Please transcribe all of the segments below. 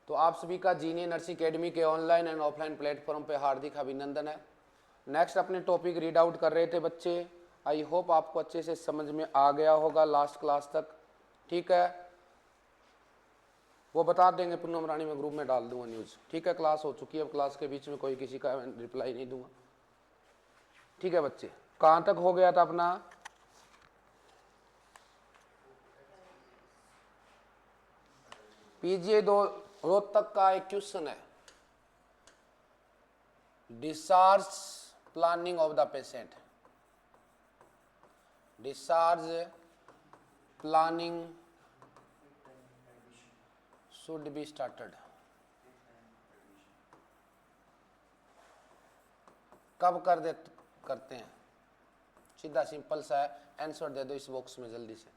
तो आप सभी का जीनियर नर्सिंग एकेडमी के ऑनलाइन एंड ऑफलाइन प्लेटफॉर्म पे हार्दिक अभिनंदन है। नेक्स्ट अपने टॉपिक रीड आउट कर रहे थे बच्चे। आई होप आपको अच्छे से समझ में आ गया होगा लास्ट क्लास तक। ठीक है, वो बता देंगे पूनम रानी, में ग्रुप में डाल दूंगा न्यूज़। ठीक है, क्लास हो चुकी है, अब क्लास के बीच में कोई किसी का रिप्लाई नहीं दूंगा। ठीक है बच्चे, कहाँ तक हो गया था अपना? पीजीआई 2 रोहतक का एक क्वेश्चन है, discharge planning of the patient. Discharge planning should be started. कब करते हैं? सीधा सिंपल सा है, आंसर दे दो इस बॉक्स में जल्दी से।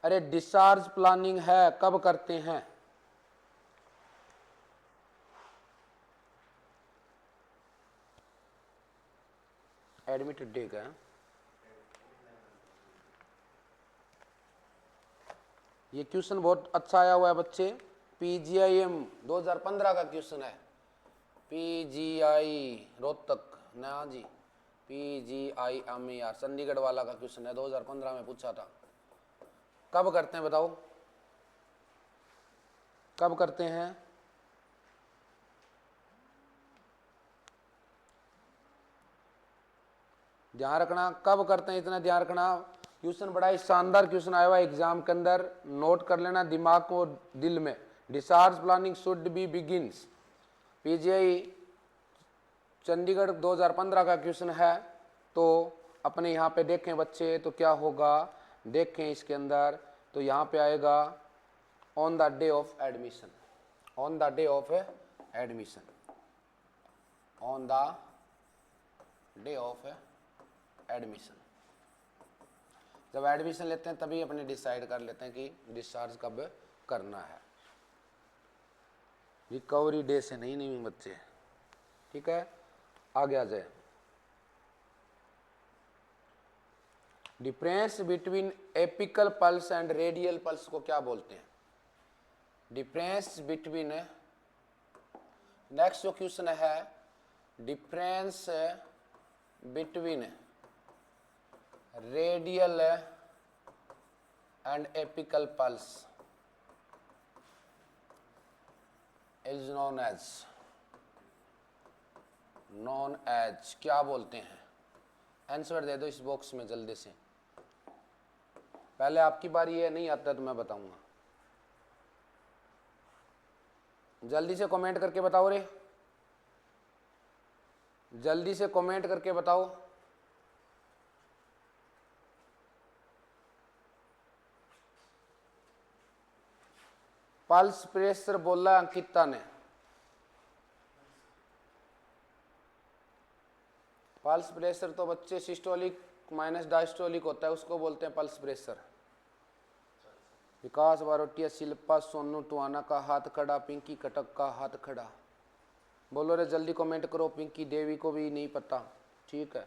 अरे डिस्चार्ज प्लानिंग है, कब करते हैं? एडमिटेड डे का ये क्वेश्चन बहुत अच्छा आया हुआ है बच्चे। पीजीआईएम 2015 का क्वेश्चन है। पीजीआई रोहतक ना जी, पीजीआईएमईआर चंडीगढ़ वाला का क्वेश्चन है, 2015 में पूछा था। कब करते हैं बताओ, कब करते हैं? ध्यान रखना, कब करते हैं इतना ध्यान रखना। क्वेश्चन बड़ा ही शानदार क्वेश्चन आया हुआ है एग्जाम के अंदर, नोट कर लेना दिमाग को दिल में। Discharge planning should be begins, PGI Chandigarh 2015 का क्वेश्चन है। तो अपने यहाँ पे देखें बच्चे तो क्या होगा, देखें इसके अंदर तो यहाँ पे आएगा on the day of admission. On the day of admission, on the day of admission. जब एडमिशन लेते हैं तभी अपने डिसाइड कर लेते हैं कि डिस्चार्ज कब करना है, रिकवरी डे से नहीं बच्चे। ठीक है, आगे आ जाए। Difference between apical pulse and radial pulse को क्या बोलते हैं? डिफरेंस बिटवीन, नेक्स्ट जो क्वेश्चन है, difference between radial and apical pulse is known as क्या बोलते हैं? आंसर दे दो इस बॉक्स में जल्दी से। पहले आपकी बारी है, नहीं आता तो मैं बताऊंगा। जल्दी से कमेंट करके बताओ रे, जल्दी से कमेंट करके बताओ। पल्स प्रेशर बोला अंकिता ने। पल्स प्रेशर तो बच्चे सिस्टोलिक माइनस डायस्टोलिक होता है, उसको बोलते हैं पल्स प्रेशर। विकास बारोटिया, शिल्पा सोनू टुआना का हाथ खड़ा, पिंकी कटक का हाथ खड़ा। बोलो रे जल्दी कमेंट करो, पिंकी देवी को भी नहीं पता। ठीक है,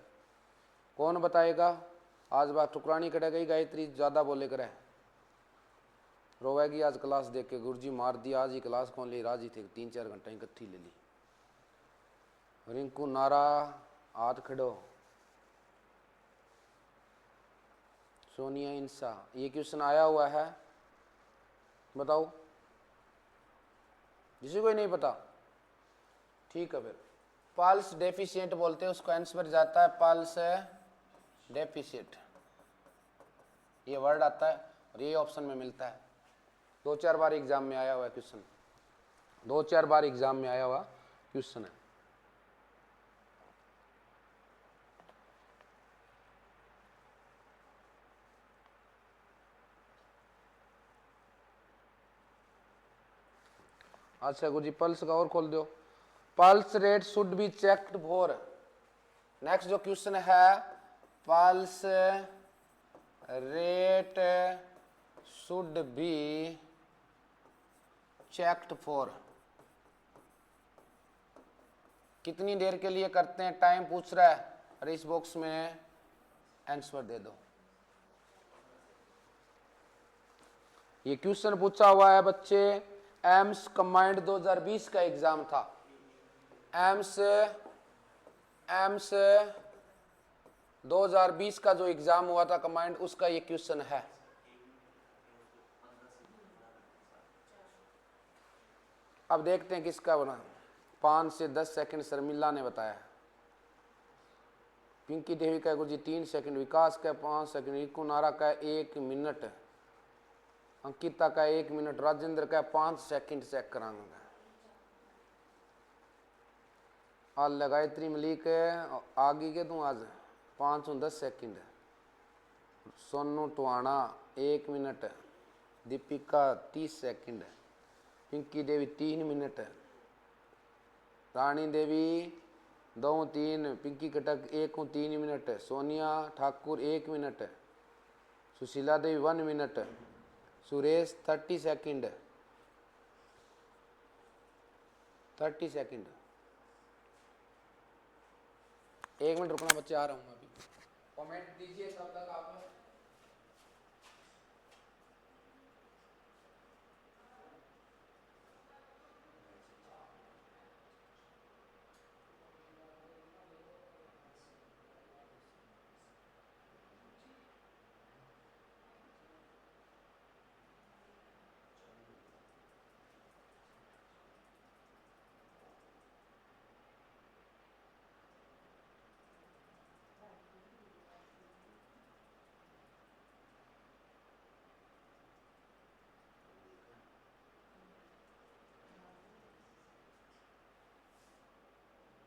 कौन बताएगा? आज बात ठुकरानी कट गई, गायत्री ज़्यादा बोले करे, रोवेगी आज क्लास देख के। गुरुजी मार दिया, आज ही क्लास कौन ले, राजी थे 3-4 घंटे इकट्ठी ले ली। रिंकू नारा हाथ खड़ो। सोनिया इंसा, ये क्वेश्चन आया हुआ है, बताओ जिसे कोई नहीं पता। ठीक है, फिर पल्स डेफिशिएंट बोलते हैं उसको, आंसर जाता है पल्स डेफिशिएंट। ये वर्ड आता है और ये ऑप्शन में मिलता है। 2-4 बार एग्जाम में आया हुआ क्वेश्चन, 2-4 बार एग्जाम में आया हुआ क्वेश्चन है। अच्छा गुरुजी पल्स का और खोल दो। Pulse rate should be checked for, next जो क्वेश्चन है, pulse rate should be checked for, कितनी देर के लिए करते हैं, टाइम पूछ रहा है। अरे इस बॉक्स में आंसर दे दो। ये क्वेश्चन पूछा हुआ है बच्चे, एम्स कंबाइंड 2020 का एग्जाम था। एम्स एम्स 2020 का जो एग्जाम हुआ था कंबाइंड, उसका ये क्वेश्चन है। अब देखते हैं किसका बना। 5 से 10 सेकंड शर्मिला ने बताया। पिंकी देवी का गुरुजी 3 सेकंड, विकास का 5 सेकंड, रिकू नारा का 1 मिनट, अंकिता का 1 मिनट, राजेंद्र का 5 सेकंड चेक करांगा। आज गायत्री मलिक आगे के तू आज 5 और 10 second, Sonu Tawana 1 minute, Deepika 30 second, Pinki Devi 3 minute, Rani Devi 2-3, Pinki Katak 1-3 minute, Sonia Thakur 1 minute, Sushila Devi 1 minute, Suresh 30 second, 30 second. 1 minute रुकना बच्चे, आ रहा हूँ अभी। कमेंट दीजिए तब तक आप।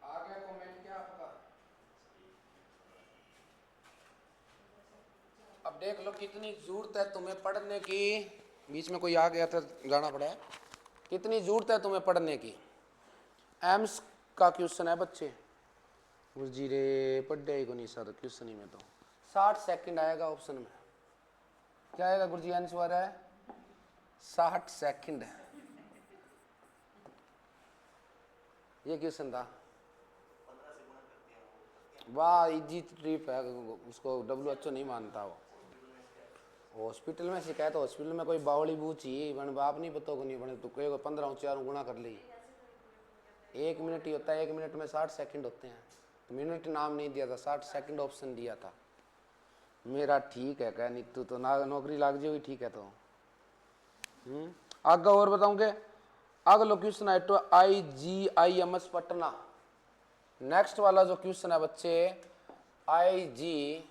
आ गया कमेंट क्या आपका? अब देख लो कितनी जरूरत है तुम्हें पढ़ने की। बीच में कोई आ गया था, जाना पड़ा है। कितनी जरूरत है तुम्हें पढ़ने की। एम्स का क्वेश्चन है बच्चे। गुरुजी रे पढ़े ही को नहीं सर क्वेश्चन ही में तो 60 सेकंड आएगा ऑप्शन में। क्या आएगा गुरुजी? आंसर है 60 सेकंड। ये क्वेश्चन था। वाह इजी ट्रिप है, उसको WHO नहीं मानता वो। हॉस्पिटल में शिकायत, हॉस्पिटल में कोई बावली बूची बन बाप नहीं पता को नहीं बने तो कोई 15 4 गुना कर ली। 1 मिनट ही होता है, 1 मिनट में 60 सेकंड होते हैं। तो मिनट नाम नहीं दिया था, 60 सेकंड ऑप्शन दिया था। मेरा ठीक है क्या नीतू तो ना नौकरी लाग जाएगी। ठीक है तो आगे और बताऊंगे। अगला क्वेश्चन है तो IGIMS पटना। नेक्स्ट वाला जो क्वेश्चन है बच्चे, IGIMS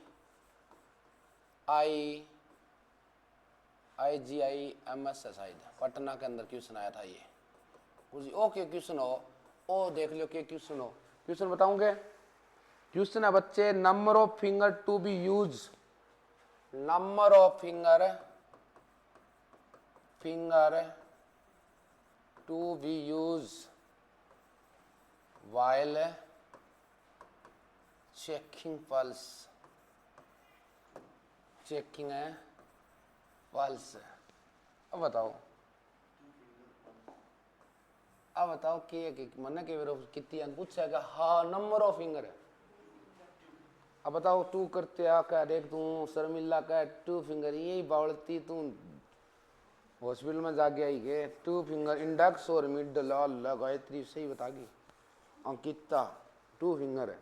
है शायद, पटना के अंदर क्वेश्चन आया था ये। ओके क्वेश्चन हो, ओ देख लो क्या क्वेश्चन हो। क्वेश्चन बताऊंगे। क्वेश्चन है बच्चे, number of finger to be use, number of finger to be use while checking pulse, checking है पल्स। अब बताओ कि मन के कितनी पूछा है। हाँ नंबर ऑफ फिंगर है। अब बताओ तू करते आ क्या देख तू शर्मिला का 2 फिंगर, यही बावलती तू हॉस्पिटल में जाके आई के 2 फिंगर इंडेक्स और मिडल अल्लाह गायत्री सही बतागी। अंकिता 2 फिंगर है,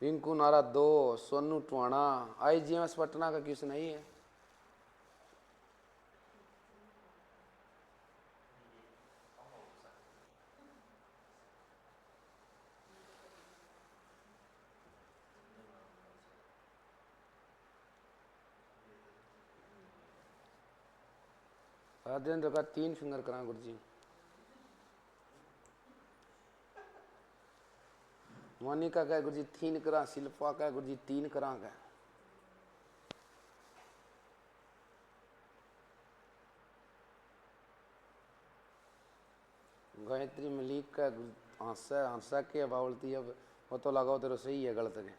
रिंकू नारा 2, सोनू टवाना। IGMS पटना का क्वेश्चन नहीं है। राजेंद्र का 3 फिंगर करा गुरुजी। मोनिका का गुरुजी 3 करा, शिल्पा का गुरुजी 3 करा का। गायत्री मलिक का हंसा के बावलती। अब वो तो लगाओ तेरे सही है गलत है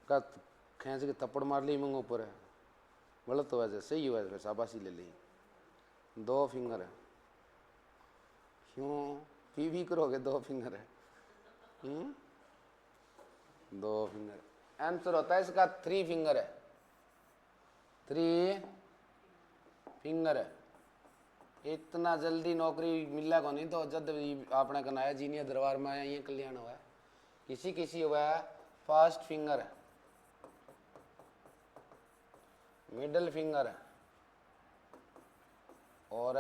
का खींच के थप्पड़ मार ली मंगो ऊपर है, गलत तो वैसे सही हुआ है, शाबाशी ले ली। 2 फिंगर है, क्यों पी भी करोगे? 2 फिंगर है। 2 फिंगर आंसर होता है इसका 3 फिंगर है, 3 फिंगर है। इतना जल्दी नौकरी मिला को नहीं, तो जब भी आपने कनाया जीनिया दरबार में आया ये कल्याण हुआ है। किसी किसी हुआ है फास्ट फिंगर है, मिडल फिंगर है और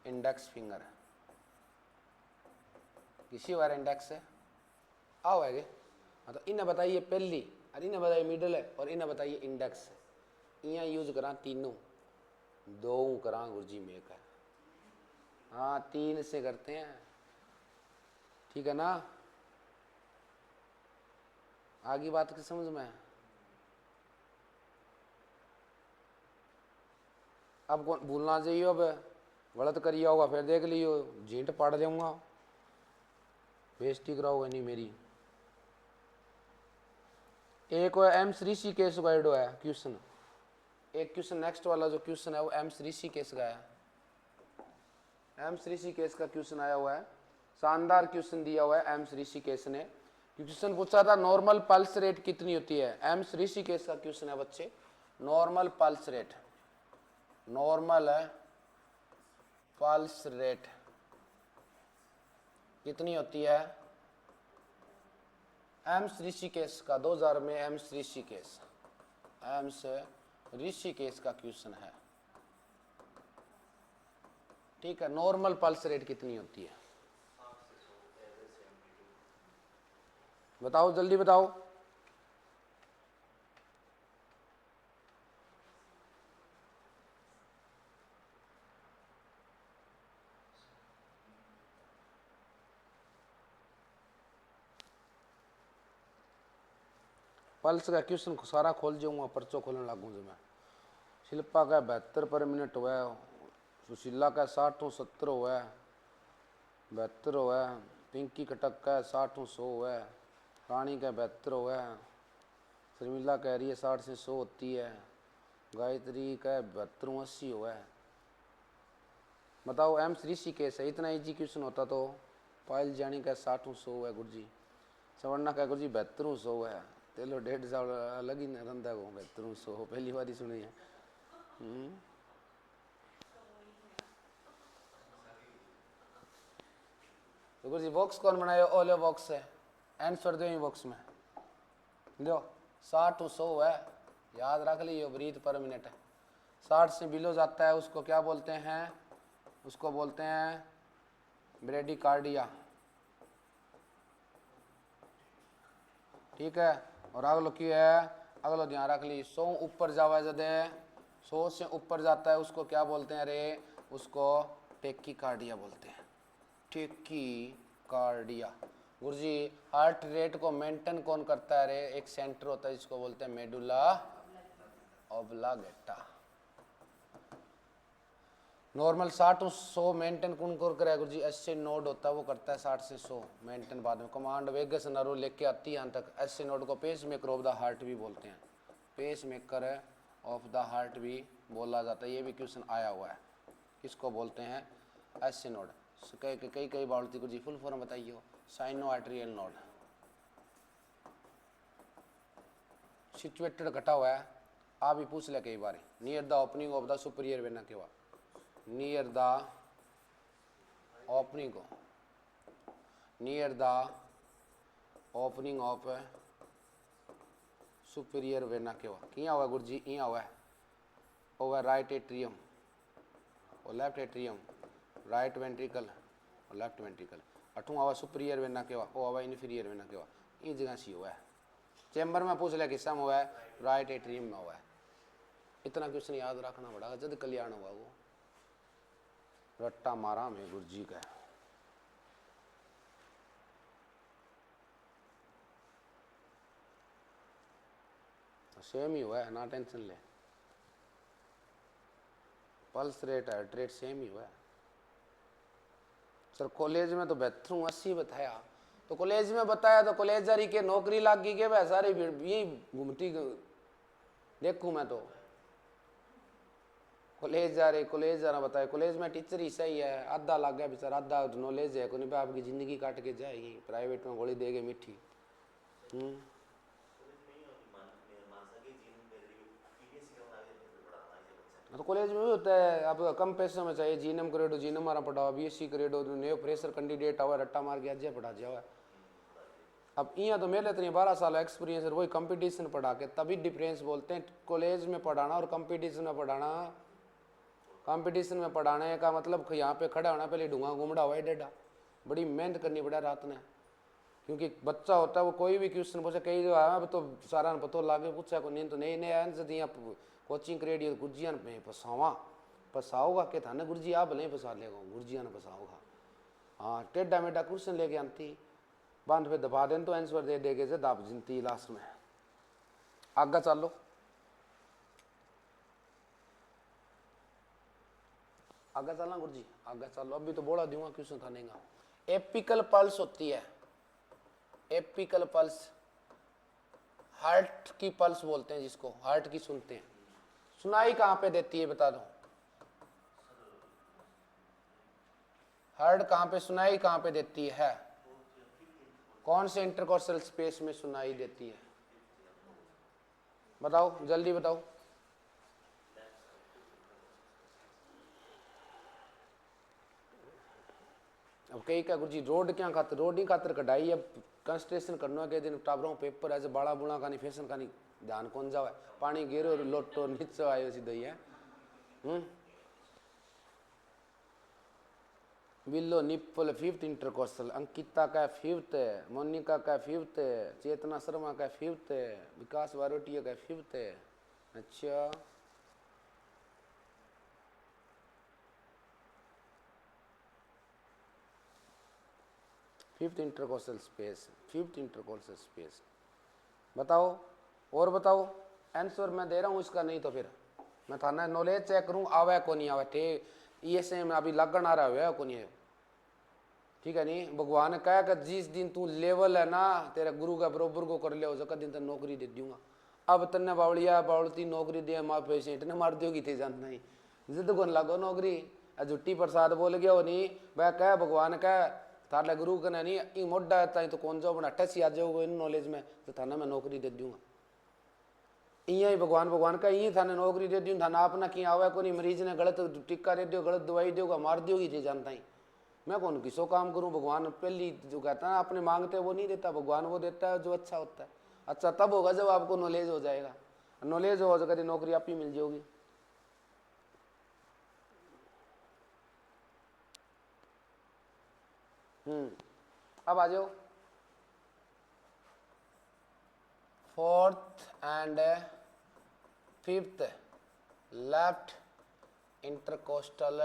इंडेक्स फिंगर है। किसी बार इंडेक्स है आओ है मतलब इन्हें बताइए पहली, और इन्हें बताइए मिडल है, और इन्हें बताइए इंडेक्स है। यहाँ यूज करा तीनों, दो करा गुरुजी में एक है। हाँ 3 से करते हैं, ठीक है ना। आगे बात की समझ में। अब कौन भूलना चाहिए, अब गलत करिए होगा फिर देख लियो झींट पाड़ दूंगा, बेइज्जती कराओगे नहीं मेरी। एक M ऋषिकेश गाइड है क्वेश्चन, एक क्वेश्चन नेक्स्ट वाला जो क्वेश्चन है वो M ऋषिकेश का है। M ऋषिकेश का क्वेश्चन आया हुआ है, शानदार क्वेश्चन दिया हुआ है M ऋषिकेश ने। क्वेश्चन पूछा था नॉर्मल पल्स रेट कितनी होती है। M ऋषिकेश का क्वेश्चन है बच्चे, नॉर्मल पल्स रेट, नॉर्मल है पल्स रेट कितनी होती है। एम्स ऋषिकेश का 2000 में एम्स ऋषिकेश का क्वेश्चन है, ठीक है। नॉर्मल पल्स रेट कितनी होती है बताओ, जल्दी बताओ। पल्स का क्वेश्चन सारा खोल जाऊंगा, पर्चो खोलने लागू जो मैं। शिल्पा का 72 पर मिनट हुआ है, सुशीला का 60-70 हुआ है, 72 हुआ है। पिंकी कटक का 60-100 हुआ है, रानी का 72 हुआ है। शर्मिला कह रही है 60 से 100 होती है। गायत्री का 72-80 हुआ है। बताओ एम ऋषिकेश है, इतना इजी क्वेश्चन होता तो। पायल जानी का 60-100 हुआ है गुरुजी। सवर्णा का गुरुजी 72-100 हुआ है। तेलो 1.5 साल अलग ही रंधा को 72-100 पहली बार ही सुनी है। तो गुरुजी बॉक्स कौन बनाया, ओले बॉक्स है, आंसर दो बॉक्स में दो। 60-100 है, याद रख लियो, ब्रीथ पर मिनट है। 60 से बिलो जाता है उसको क्या बोलते हैं, उसको बोलते हैं ब्रेडिकार्डिया, ठीक है। और अगलो क्या है, अगलो ध्यान रख ली, 100 ऊपर जावा जदे, 100 से ऊपर जाता है उसको क्या बोलते हैं रे, उसको टेकीकार्डिया बोलते हैं, टेकीकार्डिया। गुरुजी हार्ट रेट को मेंटेन कौन करता है रे, एक सेंटर होता है जिसको बोलते हैं मेडुला ऑब्लांगेटा। नॉर्मल 60-100 मेंटेन कौन कर करे गुरुजी, एसए नोड होता है वो करता है 60 से 100 मेंटेन। बाद में कमांड वेगस नर्व लेके आती है यहाँ तक। एसए नोड को pacemaker of the heart भी बोलते हैं, pacemaker of the heart भी बोला जाता है। ये भी क्वेश्चन आया हुआ है, किसको बोलते हैं, एसए नोड। कई बार गुरुजी फुल फॉर्म बताइए, साइनो आर्टेरियल नोड। सिचुएटेड घटा हुआ है, आप भी पूछ ले कई बार, near the opening of the superior vena के बाद, near the opening of superior vena के बाद क्या हुआ गुरुजी, यहाँ हुआ है ओवर राइट एट्रियम और लेफ्ट एट्रियम, राइट वेंट्रिकल और लेफ्ट वेंट्रिकल। अठू आवा सुपीरियर वेना के बाद, ओ आवा इन्फीरियर वेना के बाद। ये जगह सी हुआ है, चैम्बर में पूछ लिया किस्सा में हुआ है, राइट एट्रियम में हुआ है। इतना क्वेश्चन याद रखना पड़ेगा, जब कल्याण हुआ वो रट्टा मारा में गुरुजी का। सेम ही हुआ है, ना टेंशन ले। Pulse rate heart rate same ही हुआ है। सर कॉलेज में तो 72-80 बताया, तो कॉलेज में बताया तो कॉलेज जारी के नौकरी लग गई के वह सारी यही घूमती देखूं मैं तो। कॉलेज जा रहे, कॉलेज जाना बताया, कॉलेज में टीचर ही सही है, आधा लग गया बेचारा, आधा नॉलेज है कोई, आपकी जिंदगी काट के जाएगी। प्राइवेट में गोली देगे मीठी। तो कॉलेज में भी होता है, अब कम पैसे में चाहिए जीएनएम करेडो जीएनएम मारा पढ़ाओ, बीएससी करेडो नयो फ्रेशर कैंडिडेट आवा रट्टा मार के आज पढ़ा जाओ। अब यहाँ तो मेरे इतनी 12 साल एक्सपीरियंस है, वही कंपटीशन पढ़ा के तभी डिफरेंस बोलते हैं। कॉलेज में पढ़ाना और कंपटीशन में पढ़ाना, कंपटीशन में पढ़ाने का मतलब यहाँ पे खड़ा होना पहले ढूंगा घूमड़ा हुआ है डेढ़ा, बड़ी मेहनत करनी पड़ा रात में, क्योंकि बच्चा होता है वो कोई भी क्वेश्चन पूछे, कई जो आया तो सारा पतो लागे पूछा को नहीं तो नहीं नहीं आंसर दिया कोचिंग क्रेडिट गुरजिया ने फसावा फसाओगा के था ना गुरजी आप भले फसा लेगा गुरजिया ने फसाओगा। हाँ टेढ़ा मेढ़ा क्वेश्चन लेके आती बांध पे दबा दें तो आंसर दे देगे से दाब जिनती लास्ट में। आगे चलो, आगे चलना गुरुजी, आगे चलो, अभी तो बोला दूंगा क्वेश्चन था नहीं। एपिकल पल्स होती है, एपिकल पल्स हार्ट की पल्स बोलते हैं जिसको, हार्ट की सुनते हैं। सुनाई कहां पे देती है बता दो, हार्ट कहां पे सुनाई कहां पे देती है, कौन से इंटरकॉर्सल स्पेस में सुनाई देती है बताओ जल्दी बताओ। अब कई क्या गुरुजी रोड क्या खातर, रोड ही खातर कढ़ाई, अब कंस्ट्रक्शन करना के दिन टाबरों पेपर ऐसे बाड़ा बुड़ा का नहीं फैशन का नहीं ध्यान कौन जावे, पानी गिरो और लोटो नीचे आयो सीधा ही है। Willow nipple fifth intercostal, Ankita का फिफ्थ है, मोनिका का फिफ्थ है, चेतना शर्मा का फिफ्थ है, विकास बारोटिया का फिफ्थ है। अच्छा fifth intercostal space, fifth intercostal space बताओ और बताओ। आंसर मैं दे रहा हूँ इसका, नहीं तो फिर मैं थाना नॉलेज चेक करूँ आवे को नहीं आवे थे ये से में अभी लगन आ रहा है को नहीं है, ठीक है नहीं। भगवान ने कहा कि जिस दिन तू लेवल है ना तेरे गुरु का बरोबर को कर ले हो जब दिन तक नौकरी दे दूंगा। अब तन्ने बावलिया बावलती नौकरी दे माँ पेशेंट ने मार दोगी थे जानता नहीं जिद को लागो नौकरी झुट्टी प्रसाद बोल गया हो नहीं वह कह भगवान कह थारे गुरु का नहीं मोटा है तो कौन जाओ बना टच आ जाओ इन नॉलेज में तो थाना मैं नौकरी दे दूंगा। इं ही भगवान भगवान का यही थाने नौकरी दे दूँ थाना अपना की आवे को नहीं, मरीज ने गलत टिक्का दे दो गलत दवाई दोगा मार दोगी थे जानता ही। मैं कौन किसो काम करूं, भगवान पहली जो कहता है अपने मांगते वो नहीं देता, भगवान वो देता है जो अच्छा होता है। अच्छा तब होगा जब आपको नॉलेज हो जाएगा, नॉलेज हो जाएगा नौकरी आप ही मिल जाओगी। अब आ जाओ fourth and fifth left intercostal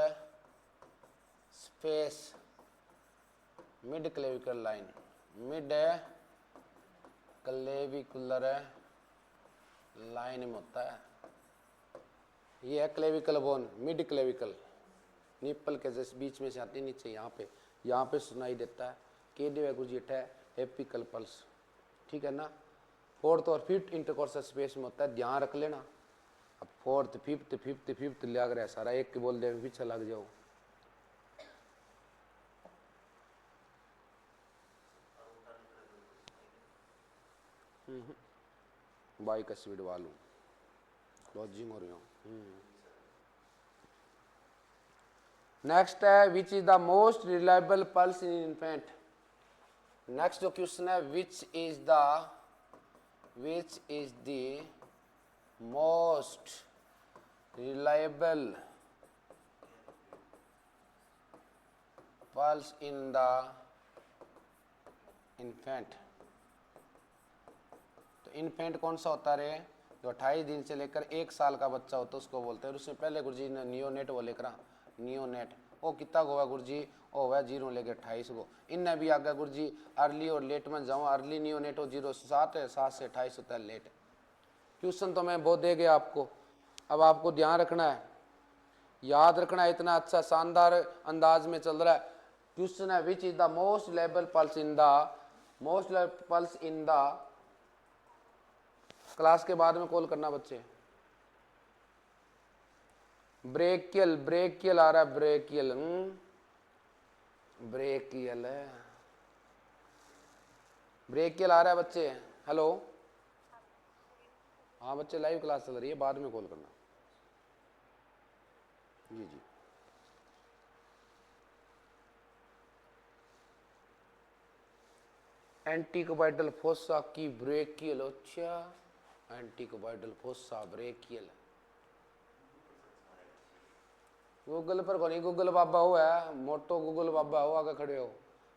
space mid clavicular line, mid clavicular line में होता है। ये है clavicle bone, mid clavicle nipple के जैसे बीच में से आती नीचे यहाँ पे सुनाई देता है के डी गुरुजीट है एपिकल पल्स, ठीक है ना। फोर्थ और फिफ्थ इंटरकोस्टल स्पेस में होता है, ध्यान रख लेना। अब फोर्थ फिफ्थ फिफ्थ फिफ्थ लग रहा है सारा, एक के बोल दे पीछे लग जाओ। बाइक का स्पीड वालू लॉजिंग हो रही हूँ। नेक्स्ट है which is the most reliable pulse in infant. Next जो क्वेश्चन है which is the most reliable pulse in the infant. तो इन्फेंट कौन सा होता है जो 28 दिन से लेकर 1 साल का बच्चा होता है उसको बोलते हैं। उससे पहले गुरुजी ने नियोनेट वो लेकर नियोनेट वो कितना होगा गुरुजी वो हुआ 0 लेकर 28 को। इनने भी आगे गुरुजी अर्ली और लेट में जाऊँ, अर्ली नियोनेट हो 0 से 7 है, 7 से 28 होता है लेट। क्वेश्चन तो मैं बहुत दे गया आपको, अब आपको ध्यान रखना है याद रखना है, इतना अच्छा शानदार अंदाज में चल रहा है। क्वेश्चन है which is the most label pulse in the class के बाद में कॉल करना बच्चे। ब्रेकियल ब्रेकियल आ रहा है, ब्रेकियल ब्रेकियल है, ब्रेकियल आ रहा है बच्चे। हेलो हाँ बच्चे लाइव क्लास चल रही है, बाद में कॉल करना। जी एंटीकोबाइटल फोसा की ब्रेकियल, अच्छा एंटीकोबाइटल फोसा ब्रेकियल गूगल पर कोनी, गूगल बाबा हो है मोटो, गूगल बाबा हो आगे खड़े हो,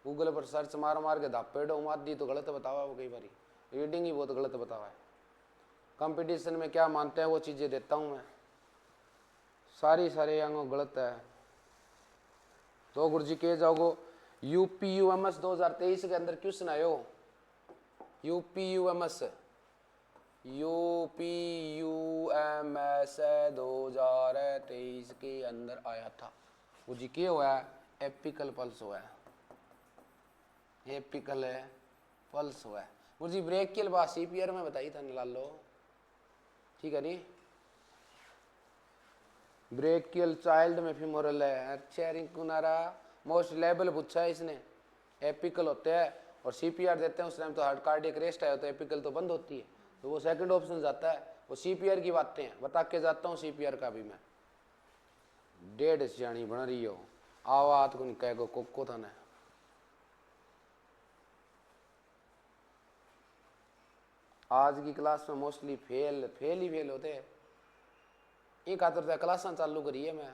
गूगल पर सर्च मार मार के धापे डो मादी तो गलत बतावा वो, कई बारी रीडिंग ही बहुत गलत बतावा है। कंपटीशन में क्या मानते हैं वो चीज़ें देता हूँ मैं, सारे अंगों गलत है। तो गुरुजी के जाओगो UPUMS 2023 के अंदर क्वेश्चन आयो, UPUMS 2023 के अंदर आया था। गुरुजी क्या हुआ है, एपिकल पल्स हुआ है, एपिकल है पल्स हुआ है। गुरुजी ब्रेकियल बात CPR में बताई था निकाल लो, ठीक है नहीं। ब्रेकियल चाइल्ड में फीमोरल है, अच्छा रिंकुनारा मोस्ट लेवल पूछा है इसने, एपिकल होते हैं और CPR देते हैं उस टाइम तो हार्ट कार्डियक अरेस्ट आया, तो एपिकल तो बंद होती है, तो वो सेकंड ऑप्शन जाता है। वो CPR की बातें हैं, बता के जाता हूँ CPR का भी मैं। 1.5 सियाणी बन रही हो, आवाज को निकाय को कोको था ना। आज की क्लास में मोस्टली फेल ही फेल होते हैं, ये खातर क्लास चालू करी है मैं।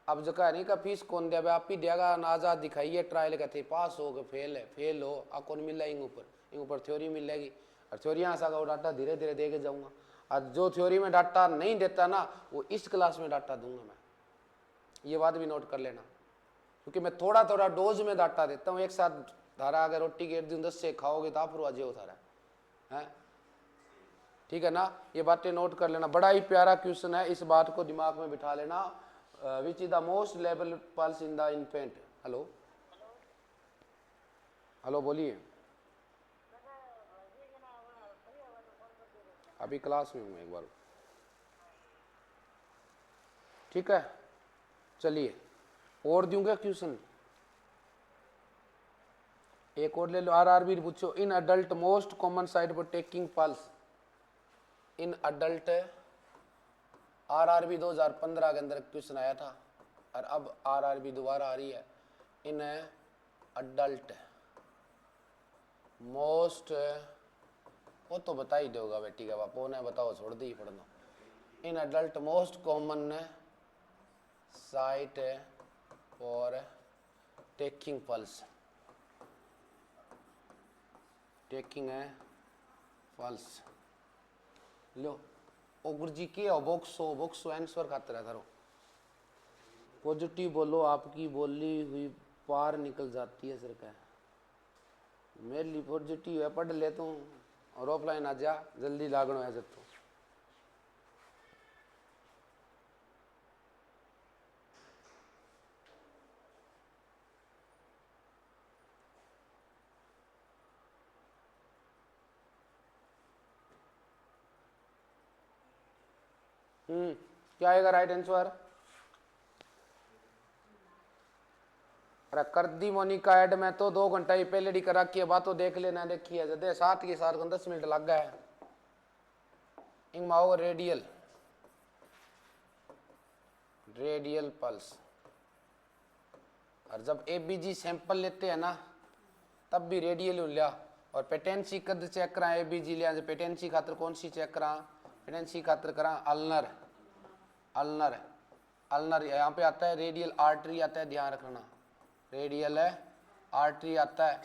अब जो कह नहीं का फीस कौन दिया, आप ही देगा, आजाद दिखाइए ट्रायल का थे, पास हो गए फेल हो, आ कौन मिल इन ऊपर थ्योरी मिलेगी, और थ्योरी सा का डाटा धीरे धीरे दे के जाऊंगा। आज जो थ्योरी में डाटा नहीं देता ना, वो इस क्लास में डाटा दूंगा मैं, ये बात भी नोट कर लेना, क्योंकि मैं थोड़ा थोड़ा डोज में डाटा देता हूँ। एक साथ धारा अगर रोटी के 1 दिन 10 से खाओगे तो आप रुआ हो सारा है, ठीक है ना। ये बातें नोट कर लेना, बड़ा ही प्यारा क्वेश्चन है, इस बात को दिमाग में बिठा लेना। Which is the most level pulse in the infant. Hello hello बोलिए, अभी क्लास में हूँ एक बार, ठीक है। चलिए और दूंगा क्वेश्चन, एक और ले लो। RRB पूछो, इन adult most common side for taking pulse in adult. RRB 2015 के अंदर क्वेश्चन आया था, और अब RRB दोबारा आ रही है। इन अडल्ट मोस्ट, वो तो बता ही दोगा बेटी का बाप, ने बताओ छोड़ दी पढ़ना। In adult most common site for taking pulse, taking pulse लो। ओ गुरुजी के बॉक्सो आंसर खाते रहता रहो, पॉजिटिव बोलो, आपकी बोली हुई पार निकल जाती है सर का। मेरे लिए पॉजिटिव है, पढ़ ले तू और ऑफलाइन आ जा, जल्दी लागनो है जब तू। क्या आएगा राइट आंसर? अरे कर दी मोनिका ऐड में तो 2 घंटा ही पहले डी करा की बात तो देख लेना, देखी है जदे 7 के 7 को 10 मिनट लग गए। इंग माओ रेडियल पल्स, और जब ABG सैंपल लेते हैं ना तब भी रेडियल लिया, और पेटेंसी कद चेक करा ABG लिया, पेटेंसी खातर कौन सी चेक करा, पेटेंसी खातर करा अल्नर यहाँ पे आता है, रेडियल आर्टरी आता है, ध्यान रखना रेडियल है आर्टरी आता है,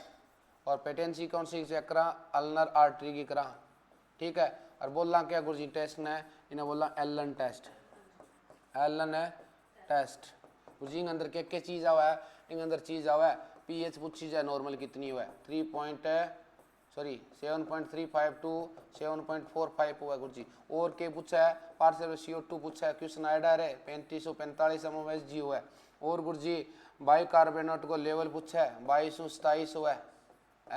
और पेटेंसी कौन सी चेक करा, अल्नर आर्टरी की करा, ठीक है। और बोलना क्या गुरुजी टेस्ट ने, इन्हें बोलना एलन टेस्ट, एलन है टेस्ट। गुरुजी के अंदर क्या चीज़ आवा है, इन अंदर चीज़ आवा है pH पूछी जाए नॉर्मल कितनी हुआ है, 7.35 टू 7.45 हुआ है गुरुजी। और क्या पूछा है, पार्शियल CO2 पूछा है, क्वेश्चन आया है 3545 mmHg हुआ है। और गुरुजी बाइकार्बोनेट को लेवल पूछा है 2227 हुआ है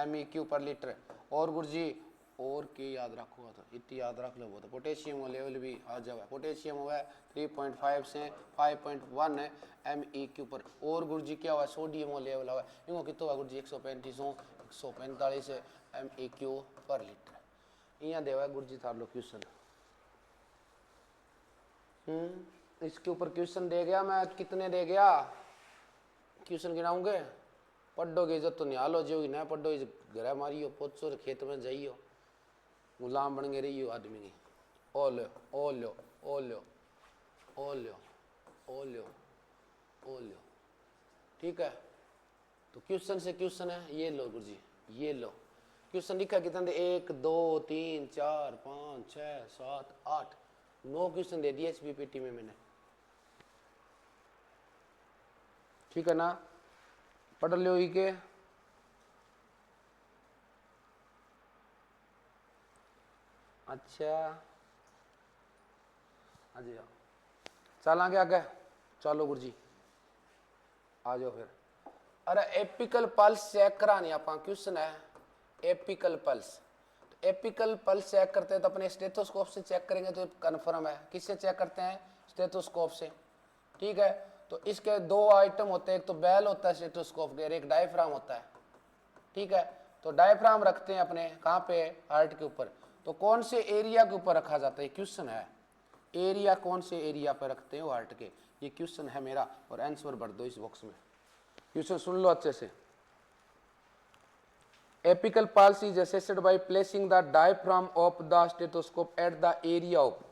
MEQ पर लीटर। और गुरुजी और के याद रखो तो इतनी याद रख लो, वो तो पोटेशियम लेवल भी आ जाए, पोटेशियम हुआ है 3.5 से 5.1 है MEQ पर। और गुरुजी क्या हुआ, सोडियम लेवल हुआ है, इनको कितना हुआ गुरुजी 145 MEQ पर लीटर। यहाँ देवा गुरुजी था लो क्वेश्चन। इसके ऊपर क्वेश्चन दे गया मैं, कितने दे गया, क्वेश्चन गिनाऊंगे, पढ़ोगे इज्जत तो निहाल हो जाओगी, ना पढ़ो घर मारियो पोचो खेत में जाइयो, गुलाम बन गए रहियो आदमी की। ओ लो ओ लो ओ लो ओ लो ओ लो ओ लो, ठीक है। तो क्वेश्चन से क्वेश्चन है, ये लो गुरुजी, ये लो क्वेश्चन लिखा कितना दे, 1 2 3 4 5 6 7 8 9 क्वेश्चन दे दिए एसबीपीटी में मैंने, ठीक है ना, पढ़ लो ही के। अच्छा अजी जाओ, चल आगे आगे, चलो गुरुजी आ जाओ फिर। अरे एपिकल पल्स चेक करानी आप, क्वेश्चन है एपिकल पल्स। तो एपिकल पल्स चेक करते हैं तो अपने स्टेथोस्कोप से चेक करेंगे तो कन्फर्म है। किससे चेक करते हैं, स्टेथोस्कोप से, ठीक है। तो इसके दो आइटम होते हैं, एक तो बेल होता है स्टेथोस्कोप के, एक डायफ्राम होता है, ठीक है। तो डायफ्राम रखते हैं अपने कहाँ पे, हार्ट के ऊपर। तो कौन से एरिया के ऊपर रखा जाता है, क्वेश्चन है, एरिया कौन से एरिया पर रखते हैं हार्ट के, ये क्वेश्चन है मेरा, और आंसर भर दो इस बॉक्स में। क्वेश्चन सुन लो अच्छे से। Apical pulse is assessed by placing the diaphragm of the stethoscope at the area of,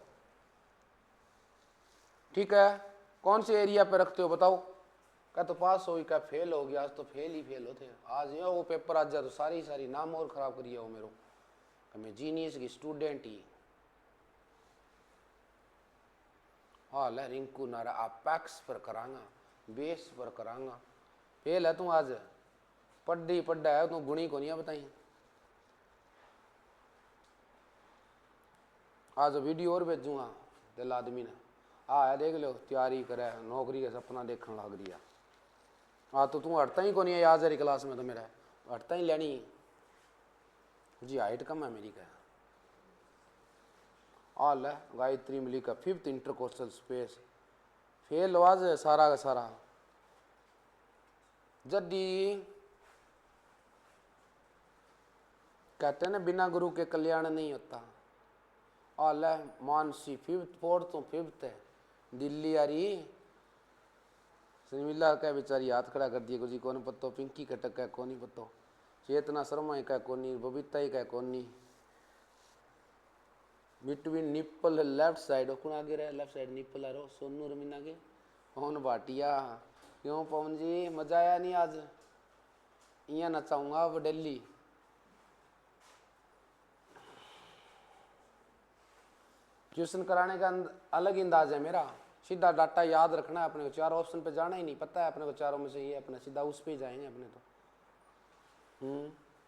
ठीक है। कौन से एरिया पे रखते हो बताओ, क्या तो पास हो क्या फेल हो गया, आज तो फेल ही फेल होते, आज ये वो पेपर आज जा तो सारी सारी नाम और खराब करिए हो मेरो, मैं जीनियस की स्टूडेंट ही। हाल है रिंकू नारा अपैक्स पर करांगा, बेस पर करांगा, फेल है तू आज, पढ़ी पढ़ा है तू, गुणी को नहीं बताई। आज वीडियो और भेजूंगा दिल आदमी ने, आया देख लो तैयारी करे, नौकरी का सपना देखने लग रही है। हाँ तो तू हटता ही को नहीं है, आज हरी क्लास में तो मेरा हटता ही लेनी जी, हाइट कम है मेरी का। हाल है गायत्री मिली का 5th इंटरकोस्टल स्पेस, फेल आज सारा का सारा। जद्दी कहते हैं ना बिना गुरु के कल्याण नहीं होता। हाल है मानसी 5th 4th तो 5th है, दिल्ली आ रही शर्मिला का बेचारी हाथ खड़ा कर दिए, गुरुजी कौन पत्तो, पिंकी कटक का कौन ही पत्तो, चेतना शर्मा का कौन, बबीता का कौन, बिटवीन निप्पल लेफ्ट साइड कौन आगे रहे, लेफ्ट साइड निप्पल आ रहा सोनू रमीना के पवन भाटिया। क्यों पवन जी मजा आया नहीं आज, यहाँ नचाऊंगा अब दिल्ली। क्वेश्चन कराने का अलग ही अंदाज है मेरा, सीधा डाटा याद रखना है अपने को, चार ऑप्शन पे जाना ही नहीं, पता है अपने को चारों में से ये अपने सीधा उस पे ही जाएंगे अपने तो।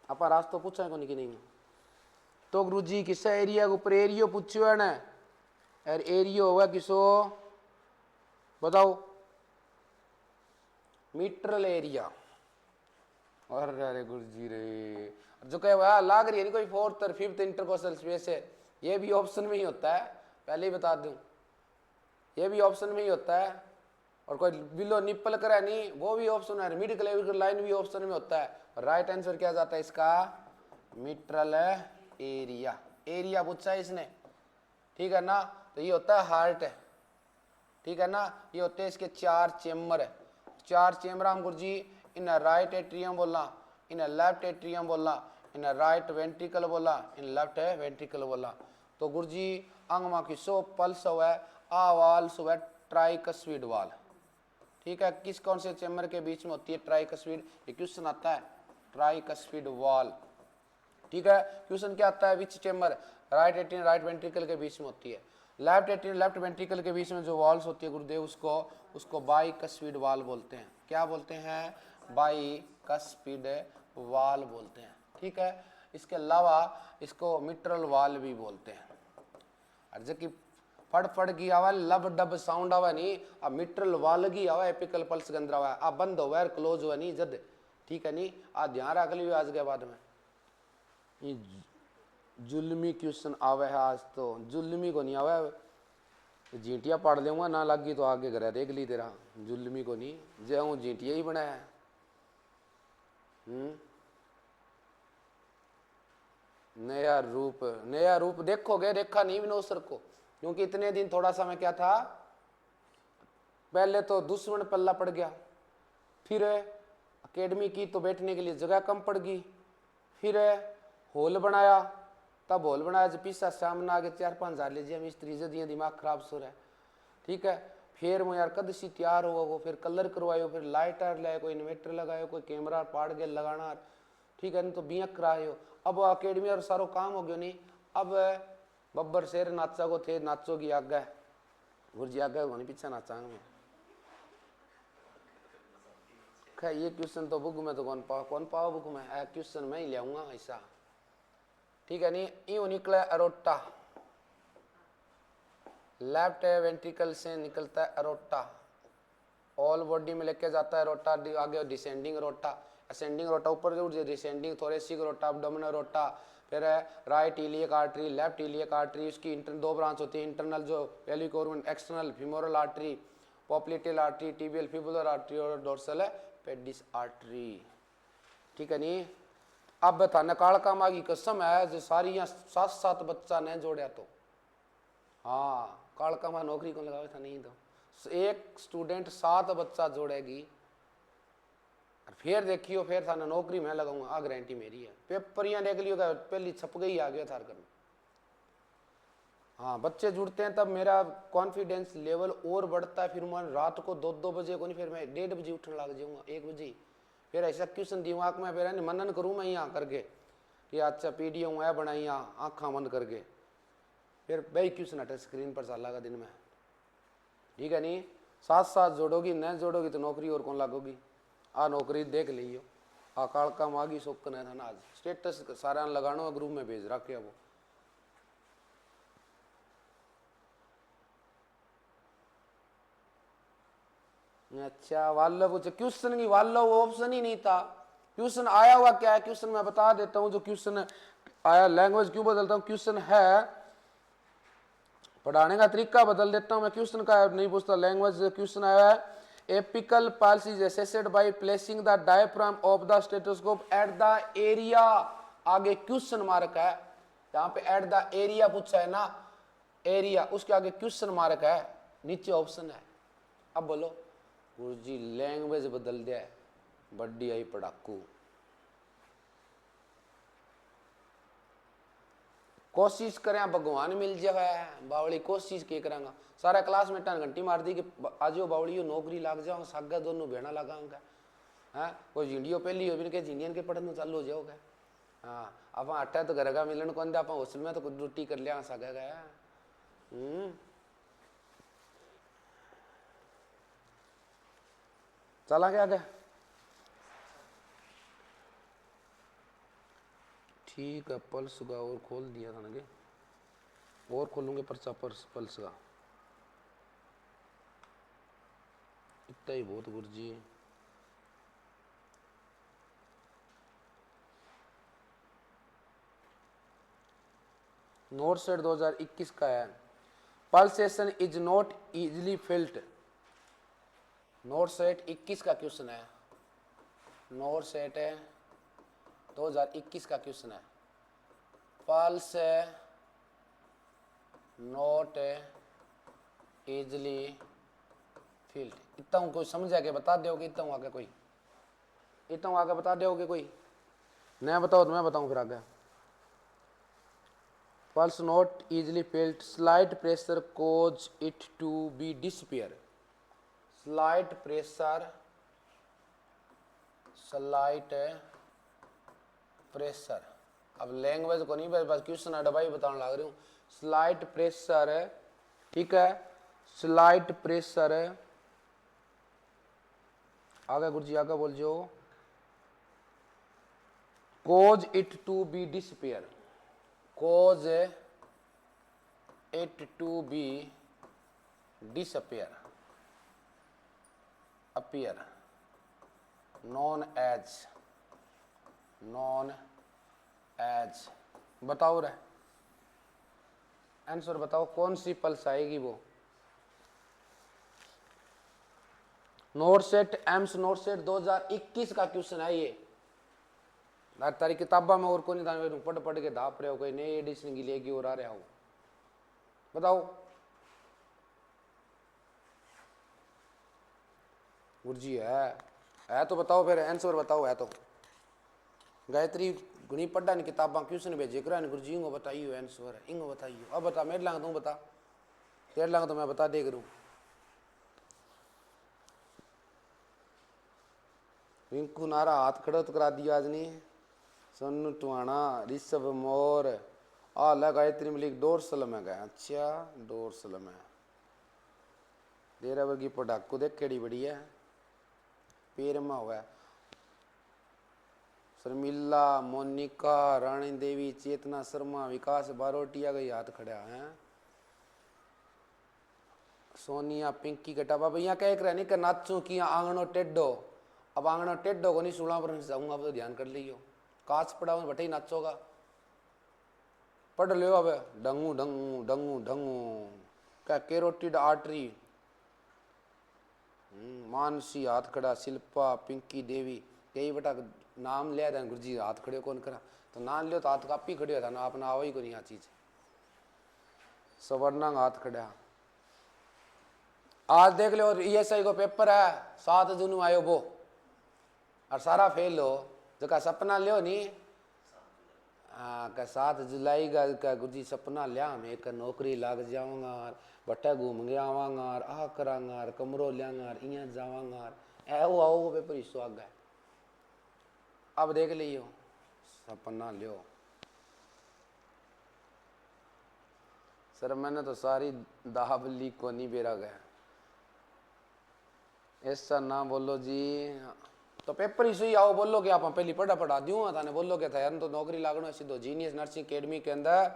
अपा रास्ता पूछा है को नहीं कि नहीं। तो गुरु जी किसा एरिया के ऊपर एरियो पूछो है ना, और एरियो होगा किसो बताओ, मीटरल एरिया। और अरे गुरु जी रे जो कहे लाग रही है नहीं कोई 4th और 5th इंटरकोस्टल स्पेस है, ये भी ऑप्शन में ही होता है, पहले ही बता दूं, ये भी ऑप्शन में ही होता है। और कोई बिलो निप्पल करे नहीं वो भी ऑप्शन है, मिड क्लेविकुलर लाइन भी ऑप्शन में होता है। राइट आंसर क्या जाता है इसका, मिट्रल एरिया, एरिया पूछा है इसने, ठीक है ना। तो ये होता है हार्ट है, ठीक है ना। ये होते हैं इसके 4 चेम्बर है, 4 चेम्बर हम गुरुजी, इन राइट एट्रियम बोला, इन लेफ्ट एट्रियम बोला, इन राइट वेंट्रिकल बोला, इन लेफ्ट है वेंट्रिकल बोला। तो गुरुजी अंगमा की सो पल्स हुआ आ वाल सो ट्राइकस्विड वाल, ठीक है। किस कौन से चेम्बर के बीच में होती है ट्राइकस्विड, ये क्वेश्चन आता है, ट्राइकस्विड वाल, ठीक है। क्वेश्चन क्या आता है, which chamber, right atrium right ventricle के बीच में होती है, लेफ्ट एट्रियम लेफ्ट वेंट्रिकल के बीच में जो वॉल्स होती है गुरुदेव उसको बाइकस्पिड वाल बोलते हैं। क्या बोलते हैं, बाइकस्पिड वाल बोलते हैं, ठीक है। इसके अलावा इसको मिट्रल वाल भी बोलते हैं। और जबकि फड़ फड़ की आवा लब डब साउंड आवा नहीं, अब मिट्रल वाल की आवा एपिकल पल्स गंद्रा हुआ, अब बंद हुआ क्लोज हुआ नहीं जद, ठीक है नहीं। आज ध्यान रख लियो आज के बाद में ये जुल्मी क्वेश्चन आवे है, आज तो जुल्मी को नहीं आवे, जीटिया पढ़ लूंगा ना लगी तो आगे घर देख ली तेरा, जुल्मी को नहीं जे हूँ जीटिया ही बना है। नया रूप देखोगे, देखा नहीं विनोद सर को, क्योंकि इतने दिन थोड़ा सा मैं क्या था पहले तो दुश्मन पल्ला पड़ गया, फिर एकेडमी की तो बैठने के लिए जगह कम पड़ गई, फिर हॉल बनाया, तब हॉल बनाया जब पीसा सामने आगे 4-5 हज़ार लीजिए मिस्त्री से दिए, दिमाग खराब सो रहा है, ठीक है। फिर वो यार कद सी तैयार हुआ वो, फिर कलर करवायो, फिर लाइटर लाए, कोई इन्वेटर लगायो, कोई कैमरा पाड़ के लगाना, ठीक है, नहीं तो बिया करायो। अब अकेडमी और सारो काम हो गयो नहीं। अब बब्बर शेर नाचा को थे, नाचो की आगे गुरजी आगे होनी पीछे नाचांगे। खैर ये क्वेश्चन तो बुक में तो कौन पाओ बुक में है, क्वेश्चन मैं ही ले आऊंगा ऐसा, ठीक है। नहीं यूं निकला अरोटा, लेफ्ट वेंट्रिकल से निकलता है अरोटा, ऑल बॉडी में लेके जाता है रोटा, आगे डिसेंडिंग रोटा, असेंडिंग रोटा ऊपर से उठ जाए, डिसेंडिंग थोरेसिक रोटा, अब्डोमिनल रोटा, फिर right iliac artery, left iliac artery, उसकी दो ब्रांच होती है, इंटरनल जो pelvic organ, external femoral artery, popliteal artery, tibial fibular artery और डोर्सल पेडिस आर्टरी, ठीक है। नहीं अब थाने कालका माँ की कसम है जो सारी यहाँ 7-7 बच्चा ने जोड़ा तो, हाँ कालका माँ नौकरी को लगावे था, नहीं तो एक स्टूडेंट 7 बच्चा जोड़ेगी, फिर देखियो फिर थाने नौकरी मैं लगाऊंगा, आ गारंटी मेरी है। पेपर यहाँ देख लियो पहली छप गई, आ गया थार करना। हाँ बच्चे जुड़ते हैं तब मेरा कॉन्फिडेंस लेवल और बढ़ता है, फिर मैं रात को 2-2 बजे को नहीं, फिर मैं 1:30 बजे उठने लग जाऊंगा, 1 बजे, फिर ऐसा क्वेश्चन दिमाग में फिर मनन करूँ मैं यहाँ करके कि अच्छा पीडीएफ है बनाई यहाँ आँखा बंद करके, फिर वही क्वेश्चन हटे स्क्रीन पर साला का दिन में, ठीक है। नहीं 7-7 जोड़ोगी, न जोड़ोगी तो नौकरी और कौन लागोगी। आ नौकरी देख लियो, आ कालका मागी सोकन है था ना, आज स्टेटस सारा लगानो ग्रुप में भेज रखे वो। अच्छा वाल्लो पूछे क्वेश्चन की, वाल्लो वो ऑप्शन ही नहीं था, क्वेश्चन आया हुआ क्या है, क्वेश्चन मैं बता देता हूँ जो क्वेश्चन आया, लैंग्वेज क्यों बदलता हूँ, क्वेश्चन है पढ़ाने का तरीका बदल देता हूँ मैं, क्वेश्चन का नहीं पूछता, लैंग्वेज क्वेश्चन आया है, apical pulse is assessed by placing the diaphragm of the stethoscope at the area, आगे क्वेश्चन मार्क है, यहाँ पे एट द एरिया पूछा है ना, एरिया उसके आगे क्वेश्चन मार्क है, नीचे ऑप्शन है। अब बोलो गुरुजी लैंग्वेज बदल दिया है, बड्डी आई पढ़ाकू। कोशिश करें भगवान मिल जाए, बावली कोशिश के करांगा, सारा क्लास में 10 घंटी मार दी कि आज बावली नौकरी लग जाओ, सागा दोनों भेड़ा लगाऊंगा, हाँ कोई झिंडियो पहली हो भी झिंडियन के पढ़ने चालू हो जाओगे। हाँ आप आटा तो घर का मिलन कौन दे, आप हॉस्टल में तो कुछ रोटी कर लिया सागा गया। चला क्या आगे, ठीक है। पल्स का और खोल दिया था ना, और खोलूंगे पर्चा पल्स का, इतना ही बहुत गुरुजी। नोट सेट 2021 का है, pulsation is not easily felt, not set 21 का क्वेश्चन है, नोट सेट है 2021 का क्वेश्चन है, पल्स नॉट इजिली फील्ड, इतना कोई समझ आके बता दोगे, इतना आगे कोई, इतना आगे बता दोगे कोई, नहीं बताओ तो मैं बताऊं फिर आगे। Pulse not easily felt, slight pressure cause it to be disappear, slight pressure, slight pressure, अब लैंग्वेज को नहीं बस क्वेश्चन अडवाई बताने लग रही हूँ, स्लाइट प्रेशर है, ठीक है, स्लाइट प्रेशर है, आगे गुरुजी आगे बोल जो, cause it to be disappear, cause it to be disappear, appear, नॉन एज, नॉन एज, बताओ रे आंसर बताओ कौन सी पल्स आएगी वो। NORCET AIIMS NORCET 2021 का क्वेश्चन है ये, तारी किताबा में और कोई नहीं, पढ़ पढ़ के धाप रहे हो, कोई नई एडिशन की लेगी और आ रहा हो, बताओ गुरुजी है तो बताओ, फिर आंसर बताओ। है तो गायत्री गुणी पढ़ा ने किताबा क्वेश्चन भेजे करा गुरु जी इंगो बताइयो आंसर है, इंगो बताइयो। अब बता मेरे लांग तू बता, तेरे लांग तो मैं बता दे करूँ। रिंकू नारा हाथ खड़ा तो करा दिया आज ने। सोनू टुआना, ऋषभ मोर, आ गायत्री मलिक डोरसल में गया। अच्छा डोरसल में डेरा वर्गी पटाकू देख केड़ी बड़ी है, पैर में हुआ। शर्मिला, मोनिका, रानी देवी, चेतना शर्मा, विकास बारोटिया गई हाथ खड़ा है। सोनिया, पिंकी कटाबा भैया कह रहे नहीं कि नाचू कि आंगनो टेढ़ो। अब आंगनो टेढ़ो को नहीं सुना पर जाऊंगा, अब तो ध्यान कर लियो। काच पड़ा बटे ही नाचोगा, पढ़ लियो। अब डंगू डंगू डंगू डंगू क्या केरोटिड आर्टरी। मानसी हाथ खड़ा, शिल्पा, पिंकी देवी, यही बेटा नाम लिया था गुरुजी हाथ खड़े कौन करा, तो नाम लियो तो हाथ कापी खड़े था ना, अपना आवा ही को नहीं चीज। सवर्णांग हाथ खड़ा। आज देख लो ESI को पेपर है 7 जून आयो वो, और सारा फेल हो। जका सपना लियो नी, हाँ का 7 जुलाई का गुरुजी सपना लिया हम एक नौकरी लाग जाऊंगा, बट्टा घूम गया आवांगा, आ करांगा, कमरो लियांगा, इं जावांगा, ऐ आओ पेपर हिस्सों आ गए। अब देख लियो सपना लियो। सर मैंने तो सारी दाबली को नहीं बेरा गया, ऐसा ना बोलो जी। तो पेपर ही सही आओ बोलो कि आप पहली पढ़ा दूँ थाने, बोलो कि था यार तो नौकरी लागना सीधो जीनियस नर्सिंग एकेडमी के अंदर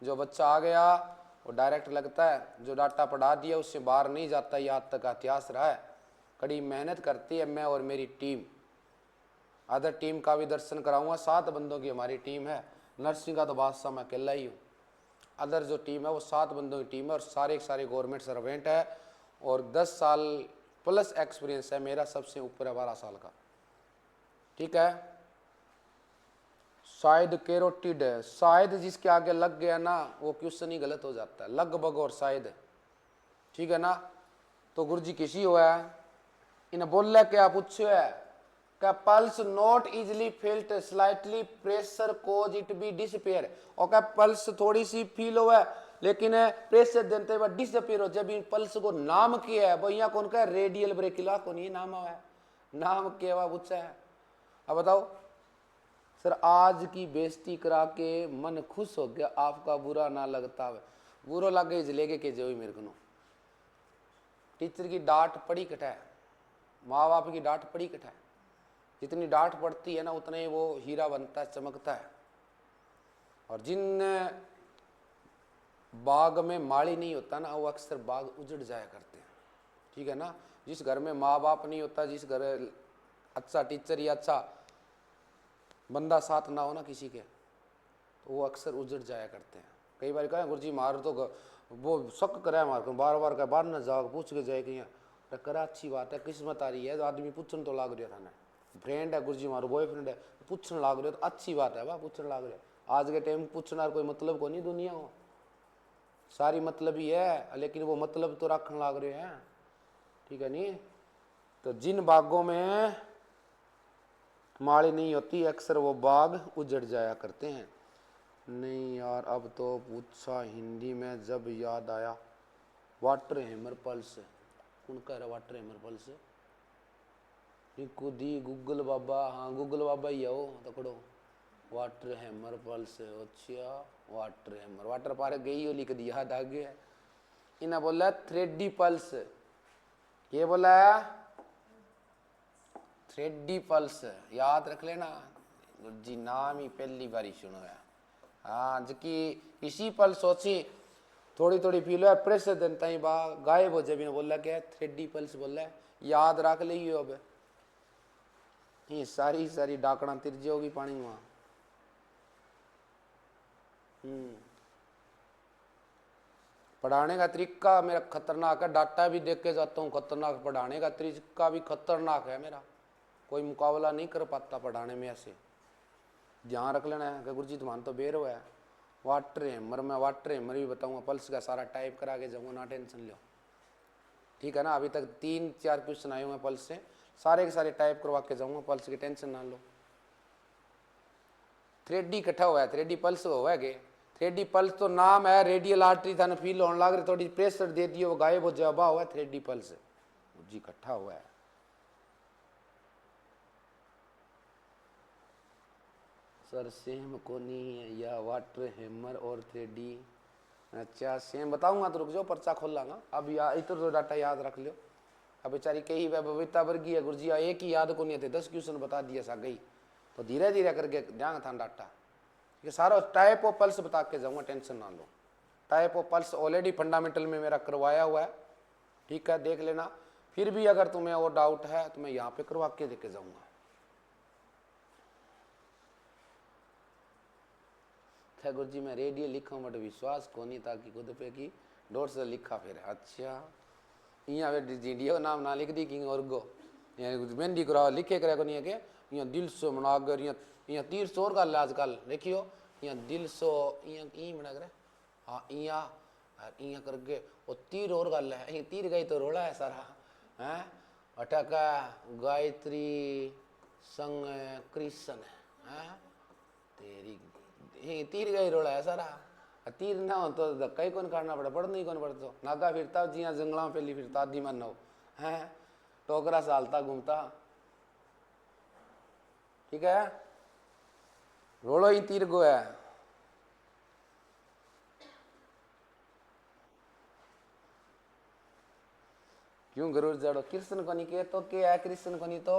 जो बच्चा आ गया वो डायरेक्ट लगता है, जो डाटा पढ़ा दिया उससे बाहर नहीं जाता, ये आज तक का इतिहास रहा है। कड़ी मेहनत करती है मैं और मेरी टीम। अदर टीम का भी दर्शन कराऊंगा, 7 बंदों की हमारी टीम है। नर्सिंग का तो बादशाह मैं अकेला ही हूँ। अदर जो टीम है वो 7 बंदों की टीम है और सारे गवर्नमेंट सर्वेंट है, और 10 साल प्लस एक्सपीरियंस है मेरा, सबसे ऊपर है 12 साल का। ठीक है। शायद केरोटिड है, शायद जिसके आगे लग गया ना वो क्वेश्चन ही गलत हो जाता है, लगभग और शायद। ठीक है ना। तो गुरुजी किसी हुआ है इन्हें बोल क्या पूछो है क्या, pulse not easily felt, slightly pressure cause it be disappear. और क्या पल्स थोड़ी सी फील हुआ है लेकिन प्रेशर देते हुए डिसअपियर हो। जब इन पल्स को नाम किया है भैया कौन का, रेडियल ब्रेकिला को नहीं नाम हुआ है, नाम क्या हुआ पूछा है। अब बताओ सर आज की बेइज्जती करा के मन खुश हो गया, आपका बुरा ना लगता है। बुरा लग गई लेके के जो मेरे को टीचर की डांट पड़ी कटा है, माँ बाप की डांट पड़ी कटा है। जितनी डांट पड़ती है ना उतना ही वो हीरा बनता है, चमकता है। और जिन बाग में माली नहीं होता ना वो अक्सर बाग उजड़ जाया करते हैं। ठीक है ना। जिस घर में माँ बाप नहीं होता, जिस घर अच्छा टीचर या अच्छा बंदा साथ ना हो ना किसी के, तो वो अक्सर उजड़ जाया करते हैं। कई बार कहें गुरुजी मार तो वो शक करे मार को, बार बार का बाहर न जाओ पूछ के जाए कि करा अच्छी बात है, किस्मत आ रही है। तो आदमी पूछने तो लाग रहा था ना, फ्रेंड है गुरुजी मारो बॉयफ्रेंड है, पूछने लाग रहे हो तो अच्छी बात है वाह, पूछने लाग रहे। आज के टाइम पूछना कोई मतलब को नहीं दुनिया हो, सारी मतलब ही है, लेकिन वो मतलब तो रखने लाग रहे हैं। ठीक है नहीं। तो जिन बागों में माली नहीं होती अक्सर वो बाग उजड़ जाया करते हैं। नहीं यार अब तो पूछा हिंदी में जब याद आया, वाटर हैमर पल्स कौन कह रहा, वाटर हैमर पल्स दी गूगल बाबा, हाँ गूगल बाबा ही आओ पकड़ो। वाटर हैमर पल्स, अच्छा वाटर हैमर, वाटर पार्क गई हो लिख दिया, याद आ गया। इन्हें बोला थ्रेडी पल्स, ये बोला थ्रेडी पल्स, याद रख लेना जी, नाम ही पहली बारी सुनो है। हाँ जबकि इसी पल सोची थोड़ी थोड़ी फील है, प्रेशर देता ही बा गायब हो जब बोला क्या थ्रेडी पल्स बोला है, याद रख लियो। अब ये सारी डाकना तिरजी होगी पानी में। पढ़ाने का तरीका मेरा खतरनाक है, डाटा भी देख के जाता हूँ खतरनाक, पढ़ाने का तरीका भी खतरनाक है मेरा, कोई मुकाबला नहीं कर पाता पढ़ाने में। ऐसे ध्यान रख लेना है कि गुरुजी तुम्हारा तो बेर हुआ है। वाटर हैमर में वाटर हैमर भी बताऊंगा, पल्स का सारा टाइप करा के जाऊंगा, ना टेंशन लो। ठीक है ना। अभी तक 3-4 क्वेश्चन आए हुए हैं पल्स से, सारे के सारे टाइप करवा के जाऊंगा, पल्स की टेंशन ना लो। 3D इकट्ठा हुआ है, 3D पल्स हुआ है, 3D पल्स तो नाम है, रेडियल आर्टरी था फील होने लग रही, थोड़ी प्रेशर दे दिए वो गायब हो जाए, हुआ है 3D पल्स जी इकट्ठा हुआ है। सर सेम को नहीं है या वाटर हैमर और 3D? अच्छा सेम बताऊंगा तो रुक जाओ, पर्चा खोल लांगा। अब या इतना तो डाटा याद रख लो। अब बेचारी कही बबीता वर्गी है गुरुजी, एक ही याद को नहीं थे, 10 क्वेश्चन बता दिया सा गई, तो धीरे धीरे करके ध्यान था डाटा। ये सारा टाइप ऑफ पल्स बता के जाऊंगा, टेंशन ना लो। Type of pulse already fundamental में मेरा करवाया हुआ है, ठीक है, देख लेना। फिर भी अगर तुम्हें और डाउट है तो मैं यहाँ पे करवा के देके जाऊंगा। गुरु जी मैं रेडियो लिखा बट विश्वास को नहीं, ताकि खुद पे की डोर से लिखा फिर। अच्छा यहाँ जीडियो नाम ना लिख दी कि और गो मेहंदी करा लिखे करे को नहीं है के यहाँ दिल सो मनागर यहाँ 300 और गल आजकल देखियो, यहाँ दिल सो यहाँ बना करे, हाँ यहाँ करके वो 3 और गल है, यहाँ 3 गई तो रोड़ा है सारा हैं। अटका गायत्री संग कृष्ण है तेरी, ये 3 गई रोड़ा है सारा। 3 ना हो तो धक्का ही कौन काटना पड़ा, पढ़ना ही कौन पड़ता, नागा फिरता जिया जंगलों पे फिरता आदि मन हो हैं, टोकरा सालता घूमता, ठीक है। रोड़ो ही 3 गो है। क्यों गरुड़ जड़ो कृष्ण को नहीं के तो क्या है, कृष्ण को नहीं तो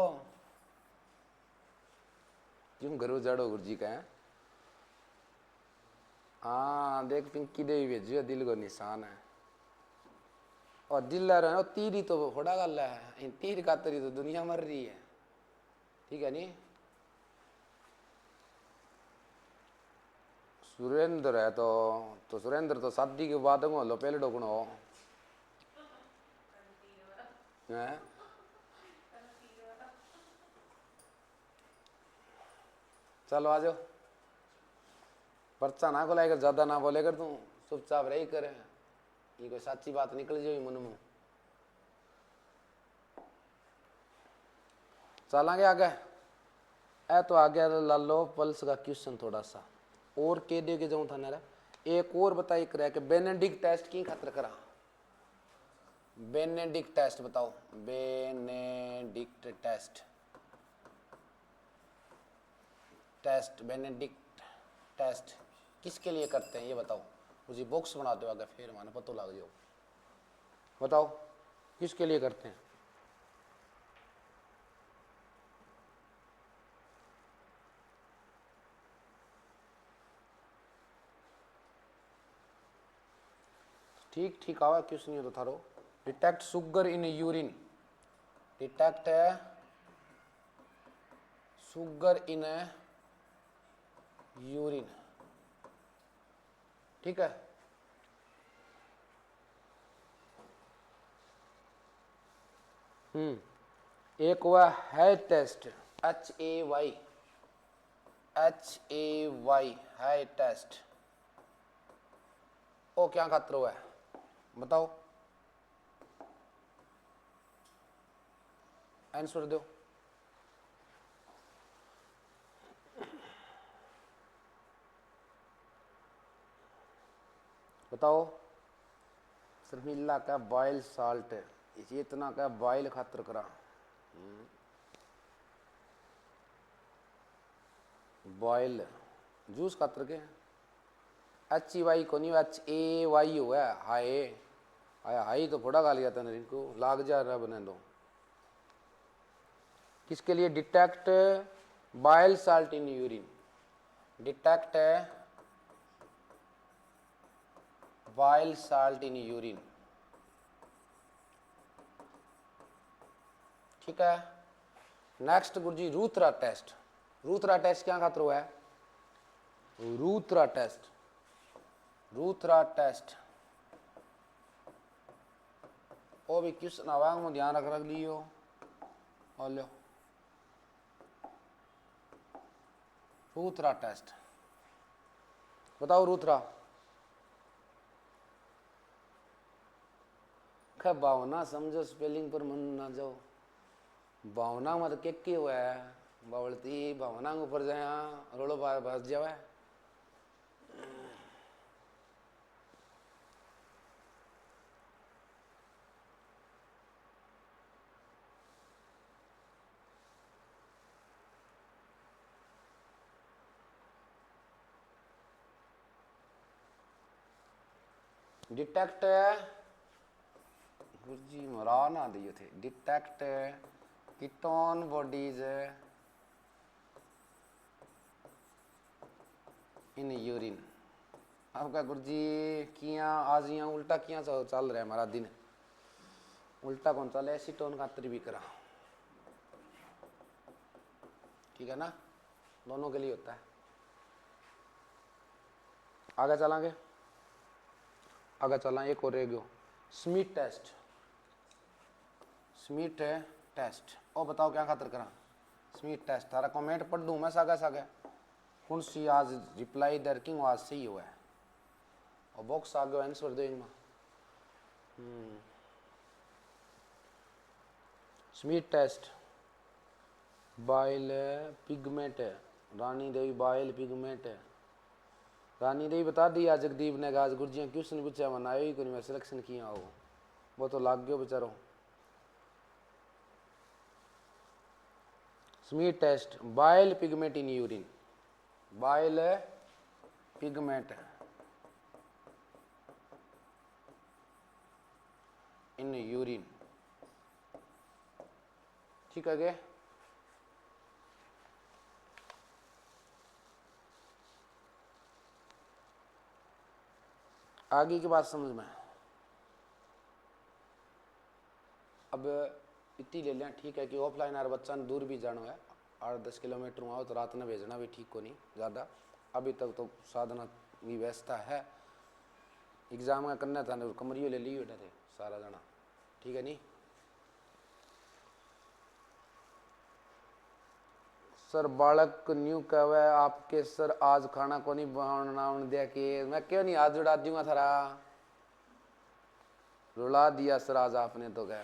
क्यों गरुड़ जड़ो गुरु जी का है। हाँ देख पिंकी देवी भेजियो, दिल को निशान है और दिल रहे हो, तीर ही तो फोड़ा गल है, इन तीर का तरी तो दुनिया मर रही है, ठीक है नहीं। सुरेंद्र है तो सुरेंद्र तो शादी के बाद लो पहले डोकनो है। चलो आ जाओ, पर्चा ना खोलाएगा, ज्यादा ना बोलेगा तू चुपचाप रही करे, ये कोई सच्ची बात निकल जाए मन में। चलांगे आगे ए तो आगे ला लो पल्स का क्वेश्चन थोड़ा सा और के दे के जाऊं था ना। एक और बताइए करे कि बेनेडिक्ट टेस्ट की खातिर करा, बेनेडिक्ट टेस्ट बताओ, Benedict test, test Benedict test किसके लिए करते हैं ये बताओ, मुझे बॉक्स बना दो आगे फिर माने पता लग जाओ, बताओ किसके लिए करते हैं। ठीक ठीक आवा क्वेश्चन ये तो थारो, detect sugar in urine, detect sugar in urine, ठीक है। एक हुआ है टेस्ट HAY, है टेस्ट, ओ क्या खातर हुआ है बताओ, आंसर दो। बताओ शर्मिला का बॉयल साल्ट, इसी इतना का बॉयल खातर करा, बॉयल जूस खातर के HAY को नहीं HAY हुआ है, हाय आया हाई तो फोड़ा गा लिया था ना, इनको लाग जा रहा बने दो। किसके लिए detect bile salt in urine, detect bile salt in urine, ठीक है। नेक्स्ट गुरुजी रूथरा टेस्ट, रूथरा टेस्ट क्या खातर हुआ है, रूथरा टेस्ट, रूथरा टेस्ट वो भी किस नवांग में ध्यान रख लियो और लो रूथरा टेस्ट, बताओ रूथरा आखा भावना समझो स्पेलिंग पर मन ना जाओ। भावना मत के हुआ है बावलती भावना के ऊपर जाए रोड़ो बार बस जावे। डिटेक्ट गुरुजी मरा ना दिए थे। Detect ketone bodies in urine. आपका गुरुजी किया आज यहाँ उल्टा किया चल रहा है हमारा दिन। उल्टा कौन चले एसीटोन खातर भी करा। ठीक है ना, दोनों के लिए होता है। आगे चलांगे, आगे चला एक और रेगो स्मिथ टेस्ट। स्मिथ टेस्ट और बताओ क्या खातर करा स्मिथ टेस्ट। तारा कमेंट पढ़ दूं मैं सागा सागा कौन सी आज रिप्लाई दरकिंग आज सही हुआ है और बॉक्स आगे आंसर दो इनमें। स्मिथ टेस्ट बाइल पिगमेंट है। रानी देवी बाइल पिगमेंट है। रानी देवी बता दी आज जगदीप ने आज गुरुजी क्वेश्चन पूछा बनाया ही कोई मैं सिलेक्शन किया हो वो तो लाग गयो बेचारो। Smith test bile pigment in urine. Bile pigment in urine. ठीक है गे? आगे की बात समझ में। अब इतनी ले लें ठीक है कि ऑफलाइन यार बच्चा ने दूर भी जाना है 8-10 किलोमीटर आओ तो रात में भेजना भी ठीक को नहीं ज़्यादा। अभी तक तो साधना की व्यवस्था है। एग्जाम का करना था ना कमरियों ले लिए थे सारा जना। ठीक है नहीं सर बालक न्यू कहवे आपके सर आज खाना को नहीं बनाना दिया कि मैं क्यों नहीं आज उड़ा दूंगा थारा। रुला दिया सर आज आपने तो क्या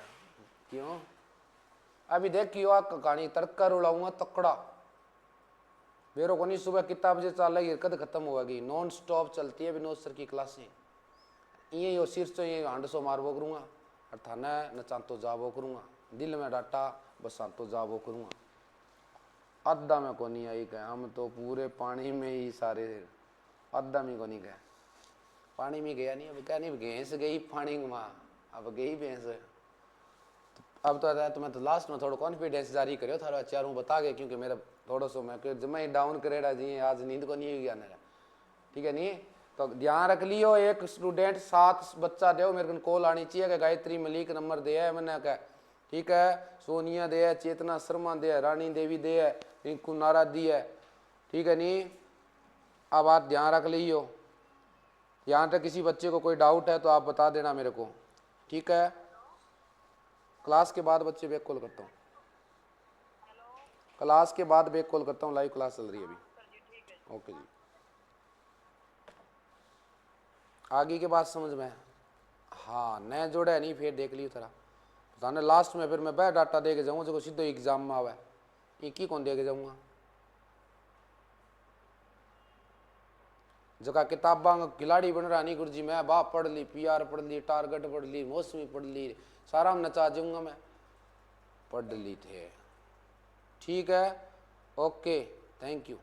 क्यों। अभी देखियो कहानी तड़का रुलाऊंगा तकड़ा मेरे को नहीं। सुबह कितना बजे चल रही कद खत्म होगी नॉन स्टॉप चलती है विनोद सर की क्लासें। ये यो शीर्ष ये हांड सो मारबो करूँगा और थाना न चांतो जाबो करूँगा दिल में डाटा बस चांतो जाबो करूँगा। अद्धा में को नहीं आई गए हम तो पूरे पानी में ही सारे अद्धा में को नहीं गए पानी में गया नहीं। अब क्या नहीं भैंस गई पानी में अब गई भैंस। अब तो मैं तो लास्ट में थोड़ा कॉन्फिडेंस जारी करो थारा चारों बता गए क्योंकि मेरा थोड़ा सो मैं जमा ही डाउन करेगा जी आज नींद को नहीं हुई गया मेरा। ठीक है नहीं तो ध्यान रख लियो एक स्टूडेंट 7 बच्चा दे मेरे को कॉल आनी चाहिए कि गायत्री मलिक नंबर दे है मैंने कहा। ठीक है सोनिया दे है चेतना शर्मा दे है रानी देवी दे है रिंकू नारा दी है। ठीक है नहीं अब बात ध्यान रख लियो। यहाँ तक किसी बच्चे को कोई डाउट है तो आप बता देना मेरे को। ठीक है क्लास के बाद बच्चे बैक कॉल करता हूँ। क्लास के बाद बैक कॉल करता हूँ लाइव क्लास चल रही है अभी। ओके जी आगे की बात समझ में। हाँ नए जोड़े नहीं फिर देख लियो थोड़ा बताने लास्ट में फिर मैं वह डाटा दे के जाऊँगा जो सीधे एग्जाम में आवा एक ही कौन दे के जाऊँगा। जगह किताबा खिलाड़ी बन रहा नहीं गुरुजी मैं बाप पढ़ ली PR पढ़ ली टारगेट पढ़ ली मौसमी पढ़ ली सारा में नचा जाऊँगा मैं पढ़ ली थे। ठीक है ओके थैंक यू।